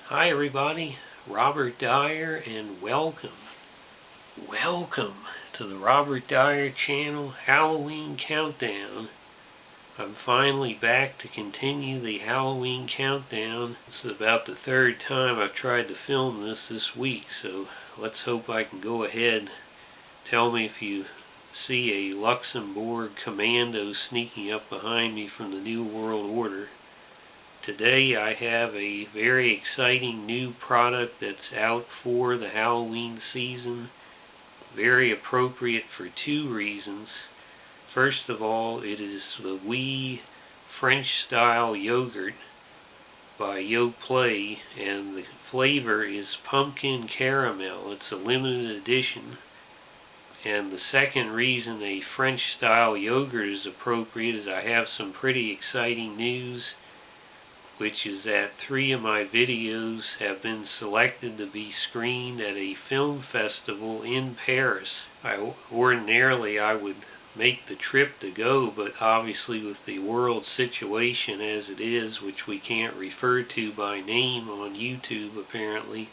Hi everybody, Robert Dyer, and welcome to the Robert Dyer channel Halloween Countdown. I'm finally back to continue the Halloween Countdown. This is about the third time I've tried to film this week, so let's hope I can go ahead. Tell me if you see a Luxembourg commando sneaking up behind me from the New World Order. Today I have a very exciting new product that's out for the Halloween season. Very appropriate for two reasons. First of all, it is the wee French style yogurt by Yoplait, and the flavor is pumpkin caramel. It's a limited edition. And the second reason a French style yogurt is appropriate is I have some pretty exciting news, which is that 3 of my videos have been selected to be screened at a film festival in Paris. Ordinarily I would make the trip to go, but obviously with the world situation as it is, which we can't refer to by name on YouTube apparently,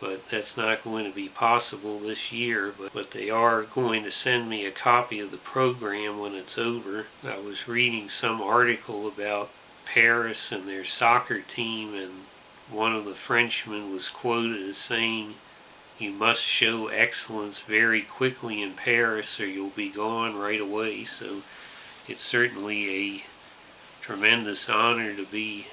but that's not going to be possible this year, but they are going to send me a copy of the program when it's over. I was reading some article about Paris and their soccer team, and one of the Frenchmen was quoted as saying, "You must show excellence very quickly in Paris or you'll be gone right away." So it's certainly a tremendous honor to be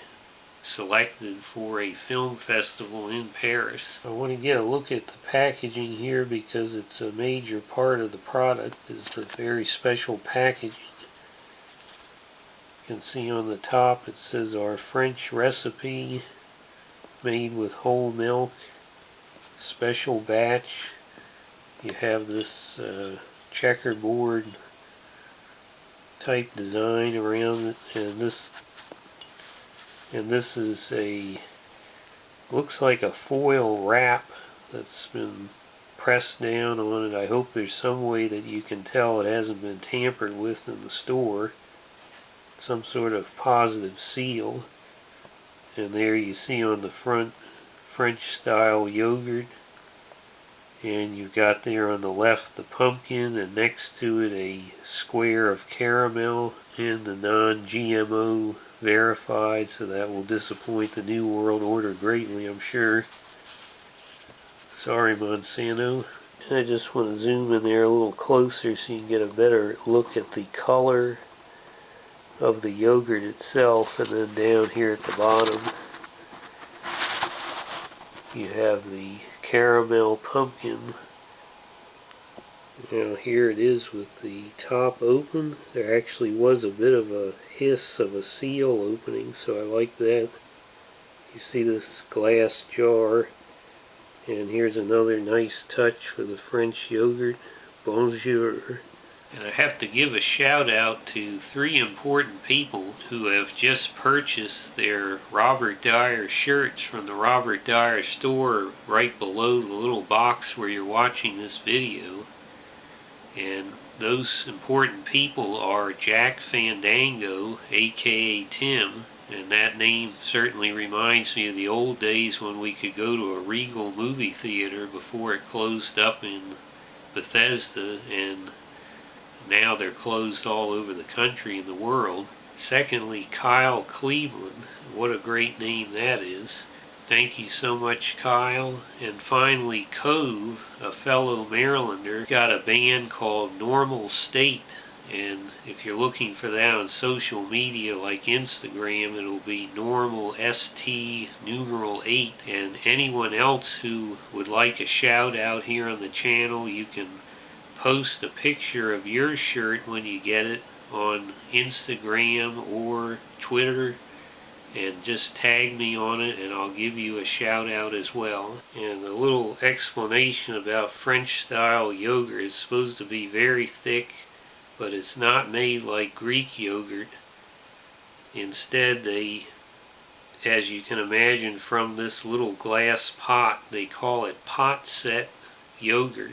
selected for a film festival in Paris. I want to get a look at the packaging here because it's a major part of the product. Is the very special packaging. You can see on the top it says our French recipe made with whole milk, special batch. You have this checkerboard type design around it, and this is looks like a foil wrap that's been pressed down on it. I hope there's some way that you can tell it hasn't been tampered with in the store. Some sort of positive seal. And there you see on the front French style yogurt, and you've got there on the left the pumpkin, and next to it a square of caramel and the non-GMO verified, so that will disappoint the New World Order greatly, I'm sure. Sorry, Monsanto. I just want to zoom in there a little closer so you can get a better look at the color of the yogurt itself. And then down here at the bottom you have the caramel pumpkin. Now here it is with the top open. There actually was a bit of a hiss of a seal opening, so I like that. You see this glass jar, and here's another nice touch for the French yogurt. Bonjour. And I have to give a shout out to 3 important people who have just purchased their Robert Dyer shirts from the Robert Dyer store right below the little box where you're watching this video. And those important people are Jack Fandango, aka Tim, and that name certainly reminds me of the old days when we could go to a Regal movie theater before it closed up in Bethesda, and now they're closed all over the country and the world. Secondly, Kyle Cleveland. What a great name that is. Thank you so much, Kyle. And finally, Cove, a fellow Marylander, got a band called Normal State. And if you're looking for that on social media like Instagram, it'll be Normal ST numeral 8. And anyone else who would like a shout out here on the channel, you can post a picture of your shirt when you get it on Instagram or Twitter and just tag me on it, and I'll give you a shout out as well. And a little explanation about French style yogurt. It's supposed to be very thick, but it's not made like Greek yogurt. Instead, they, as you can imagine from this little glass pot, they call it pot set yogurt.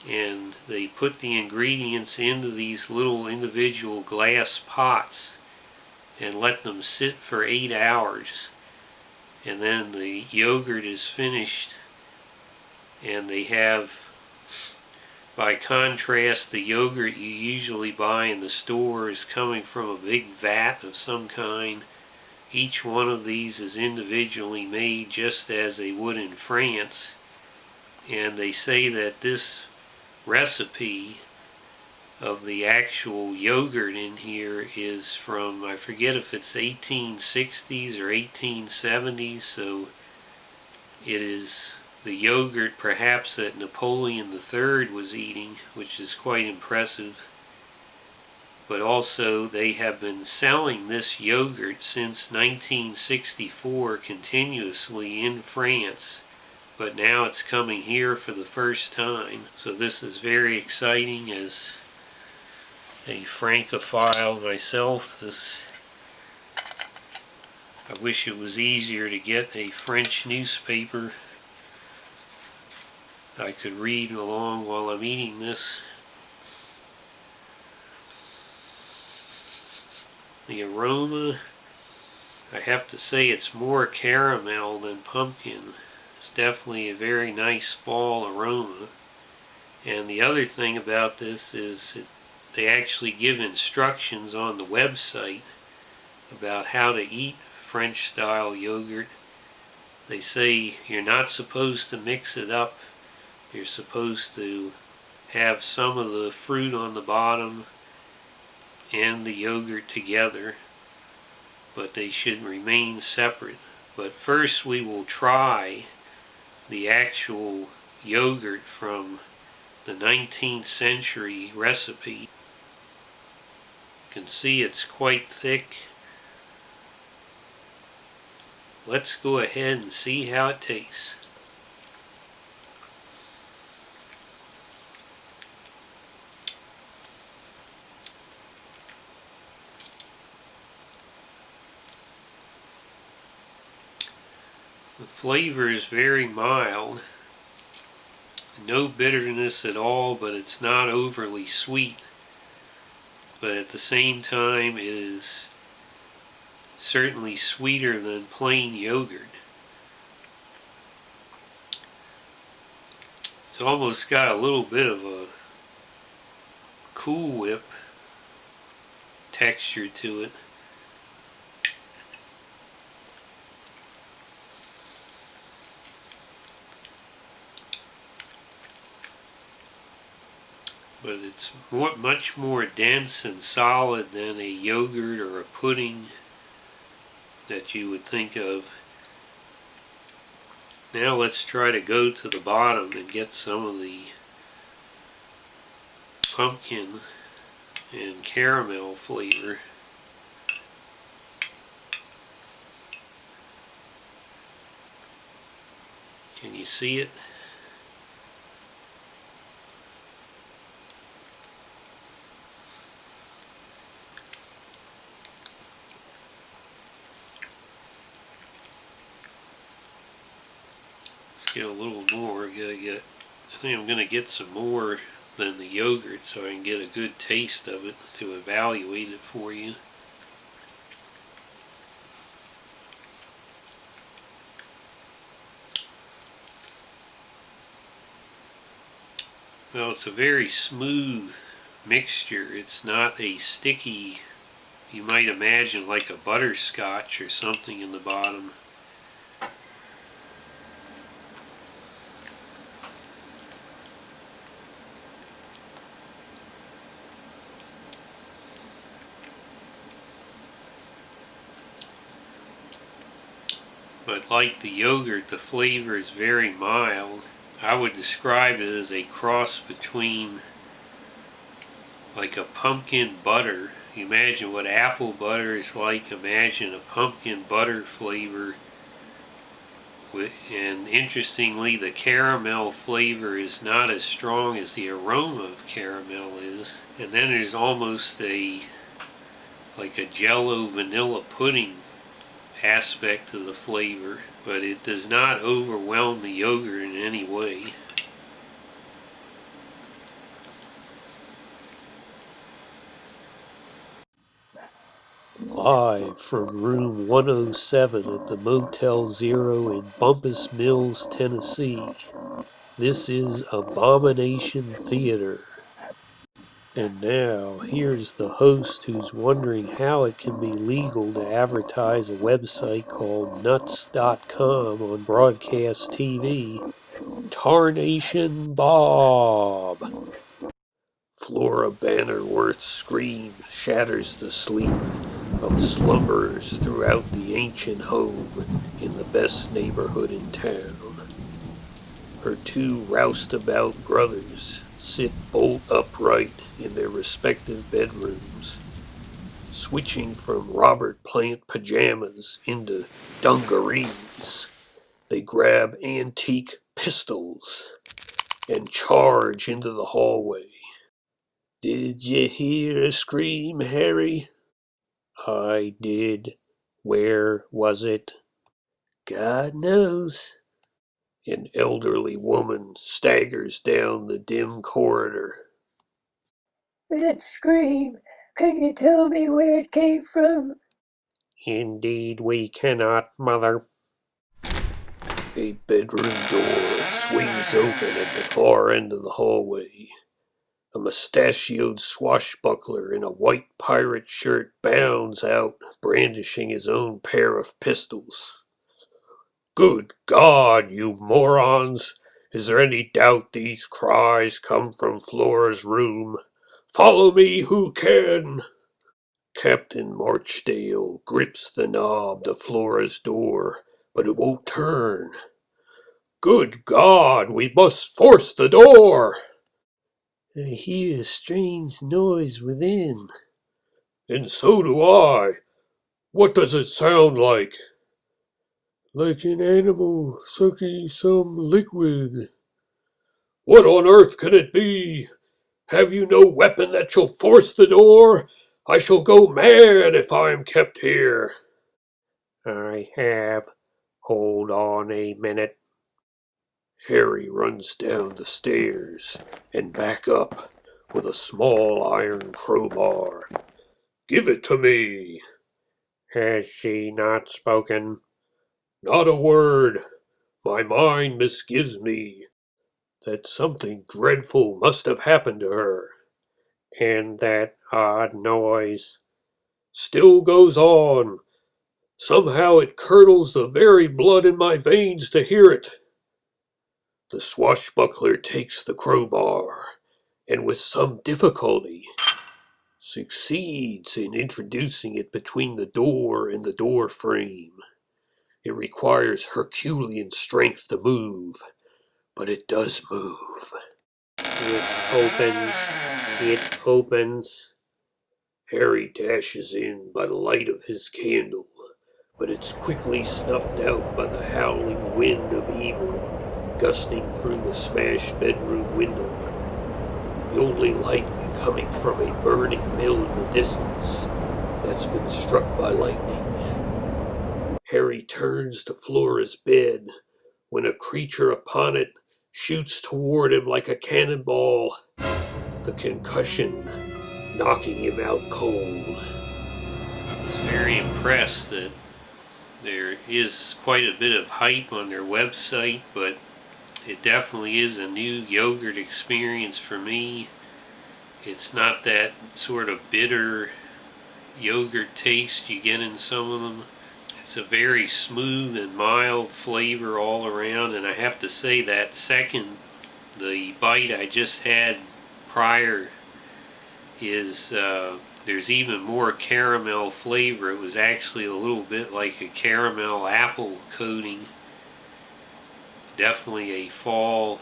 and they put the ingredients into these little individual glass pots and let them sit for 8 hours, and then the yogurt is finished, and they have, by contrast, the yogurt you usually buy in the store is coming from a big vat of some kind. Each one of these is individually made just as they would in France, and they say that this recipe of the actual yogurt in here is from, I forget if it's 1860s or 1870s, so it is the yogurt perhaps that Napoleon III was eating, which is quite impressive. But also they have been selling this yogurt since 1964 continuously in France, but now it's coming here for the first time. So this is very exciting. As a Francophile myself, I wish it was easier to get a French newspaper I could read along while I'm eating this. The aroma, I have to say it's more caramel than pumpkin. It's definitely a very nice fall aroma. And the other thing about this is they actually give instructions on the website about how to eat French style yogurt. They say you're not supposed to mix it up. You're supposed to have some of the fruit on the bottom and the yogurt together, but they should remain separate. But first we will try the actual yogurt from the 19th century recipe. You can see it's quite thick. Let's go ahead and see how it tastes. The flavor is very mild. No bitterness at all, but it's not overly sweet. But at the same time, it is certainly sweeter than plain yogurt. It's almost got a little bit of a Cool Whip texture to it. But it's much more dense and solid than a yogurt or a pudding that you would think of. Now let's try to go to the bottom and get some of the pumpkin and caramel flavor. Can you see it? Get a little more. I think I'm gonna get some more than the yogurt so I can get a good taste of it to evaluate it for you. Well, it's a very smooth mixture. It's not a sticky, you might imagine like a butterscotch or something in the bottom. But like the yogurt, the flavor is very mild. I would describe it as a cross between like a pumpkin butter. You imagine what apple butter is like. Imagine a pumpkin butter flavor. And interestingly, the caramel flavor is not as strong as the aroma of caramel is. And then there's almost like a jello vanilla pudding aspect to the flavor, but it does not overwhelm the yogurt in any way. Live from room 107 at the Motel Zero in Bumpus Mills, Tennessee. This is Abomination Theater. And now, here's the host who's wondering how it can be legal to advertise a website called nuts.com on broadcast TV, TarnationBob. Flora Bannerworth's scream shatters the sleep of slumberers throughout the ancient home in the best neighborhood in town. Her two roustabout brothers sit bolt upright in their respective bedrooms, switching from Robert Plant pajamas into dungarees. They grab antique pistols and charge into the hallway. "Did you hear a scream, Harry?" "I did. Where was it?" "God knows." An elderly woman staggers down the dim corridor. "That scream, can you tell me where it came from?" "Indeed we cannot, Mother." A bedroom door swings open at the far end of the hallway. A mustachioed swashbuckler in a white pirate shirt bounds out, brandishing his own pair of pistols. "Good God, you morons! Is there any doubt these cries come from Flora's room? Follow me who can!" Captain Marchdale grips the knob to Flora's door, but it won't turn. "Good God, we must force the door!" "I hear a strange noise within." "And so do I. What does it sound like?" "Like an animal sucking some liquid." "What on earth can it be? Have you no weapon that shall force the door? I shall go mad if I am kept here." "I have. Hold on a minute." Harry runs down the stairs and back up with a small iron crowbar. "Give it to me." "Has she not spoken?" "Not a word. My mind misgives me that something dreadful must have happened to her." "And that odd noise?" "Still goes on. Somehow it curdles the very blood in my veins to hear it." The swashbuckler takes the crowbar, and with some difficulty succeeds in introducing it between the door and the door frame. It requires Herculean strength to move, but it does move. It opens. It opens. Harry dashes in by the light of his candle, but it's quickly snuffed out by the howling wind of evil gusting through the smashed bedroom window. The only light coming from a burning mill in the distance that's been struck by lightning. Harry turns to Flora's bed when a creature upon it shoots toward him like a cannonball, the concussion knocking him out cold. I was very impressed that there is quite a bit of hype on their website, but it definitely is a new yogurt experience for me. It's not that sort of bitter yogurt taste you get in some of them. It's a very smooth and mild flavor all around, and I have to say that second, the bite I just had prior, is there's even more caramel flavor. It was actually a little bit like a caramel apple coating. Definitely a fall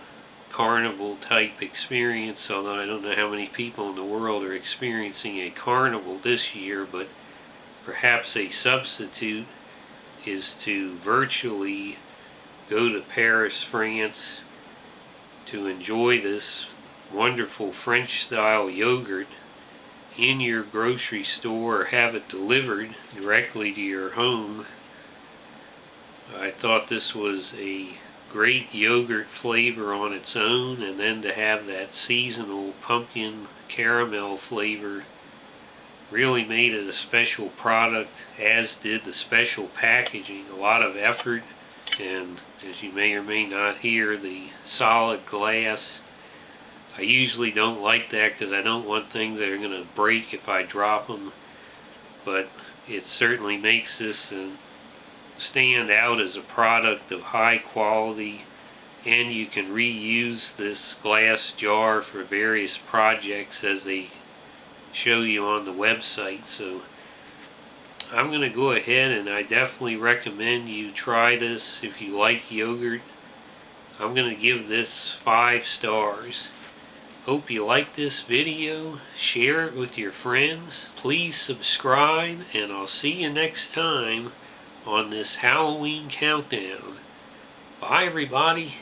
carnival type experience, although I don't know how many people in the world are experiencing a carnival this year, but perhaps a substitute is to virtually go to Paris, France to enjoy this wonderful French style yogurt in your grocery store or have it delivered directly to your home. I thought this was a great yogurt flavor on its own, and then to have that seasonal pumpkin caramel flavor really made it a special product, as did the special packaging. A lot of effort, and as you may or may not hear, the solid glass. I usually don't like that because I don't want things that are going to break if I drop them, but it certainly makes this stand out as a product of high quality, and you can reuse this glass jar for various projects as they show you on the website. So I'm going to go ahead, and I definitely recommend you try this if you like yogurt. I'm going to give this 5 stars. Hope you like this video. Share it with your friends. Please subscribe, and I'll see you next time on this Halloween countdown. Bye everybody.